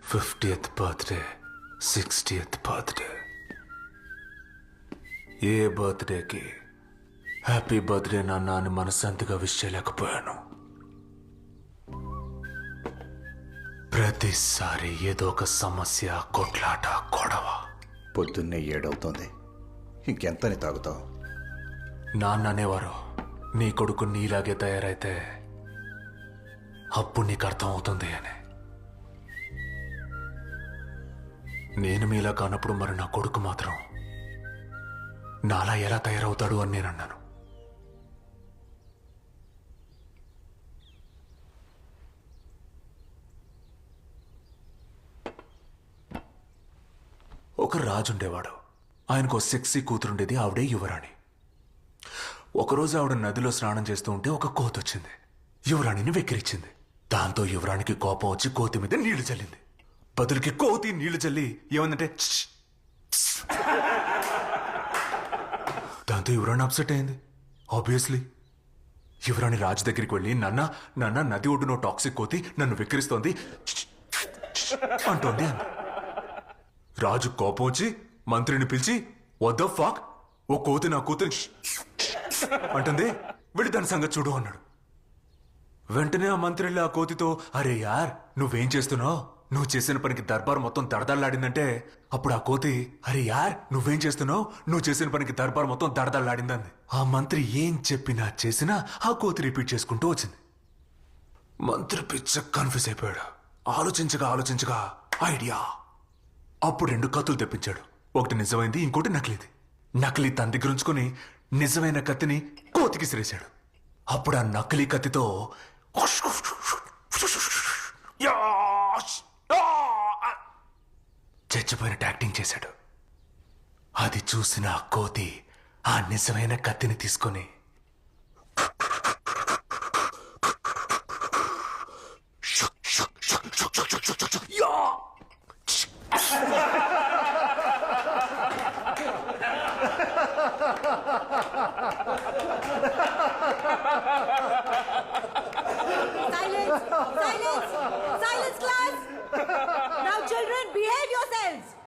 50th birthday, 60th birthday. ఏ బర్త్డేకి happy birthday నాన్న అని మనశాంతిగా విష్ చేయలేకపోయాను. ప్రతిసారి ఏదో ఒక సమస్య, కొట్లాట, గొడవ. పొద్దున్నే 7 అవుతోంది, ఇంకెంతని తాగుతావు? నాన్న అనేవారు, నీ కొడుకు నీలాగే తయారైతే అప్పుడు నీకు అర్థం అవుతుంది అని. నేను మీలా కానప్పుడు మరి నా కొడుకు మాత్రం నాలా ఎలా తయారవుతాడు అని నేను అన్నాను. ఒక రాజు ఉండేవాడు. ఆయనకు సెక్సీ కూతురుండేది, ఆవిడే యువరాణి. ఒకరోజు ఆవిడ నదిలో స్నానం చేస్తూ ఉంటే ఒక కోతి వచ్చింది, యువరాణిని వెక్కిరించింది. దాంతో యువరాణికి కోపం వచ్చి కోతి మీద నీళ్లు చల్లింది. బదులుకి కోతి నీళ్లు చల్లి ఏమందంటే దాంతో యువరాణి అప్సెట్ అయింది. ఆబ్వియస్లీ యువరాణి రాజు దగ్గరికి వెళ్ళి, నాన్న నది ఒడ్డునో టాక్సిక్ కోతి నన్ను వెక్కిరిస్తోంది అంటోంది అంది. రాజు కోపం వచ్చి మంత్రిని పిలిచి, వాట్ ద ఫక్, ఓ కోతి నా కూతురి అంటుంది, వెళ్ళి దాని సంగతి చూడు అన్నాడు. వెంటనే ఆ మంత్రి వెళ్ళి ఆ కోతితో, అరే యార్ నువ్వేం చేస్తున్నావు, నువ్వు చేసిన పనికి దర్బార్ మొత్తం దడదల్లాడిందంటే అప్పుడు ఆ కోతి, అరే యార్ నువ్వేం చేస్తున్నావు, నువ్వు చేసిన పనికి దర్బార్ మొత్తం దడదల్లాడిందంది. ఆ మంత్రి ఏం చెప్పినా చేసినా ఆ కోతి రిపీట్ చేసుకుంటూ వచ్చింది. మంత్రి పిచ్చ కన్ఫ్యూజ్ అయిపోయాడు. ఆలోచించగా ఐడియా. అప్పుడు 2 కత్తులు తెప్పించాడు. ఒకటి నిజమైంది, ఇంకోటి నకిలీది. నకిలీ తన దగ్గర ఉంచుకొని నిజమైన కత్తిని కోతికి సిరేశాడు. అప్పుడు ఆ నకిలీ కత్తితో చచ్చిపోయినట్టు యాక్టింగ్ చేశాడు. అది చూసిన ఆ కోతి ఆ నిజమైన కత్తిని తీసుకొని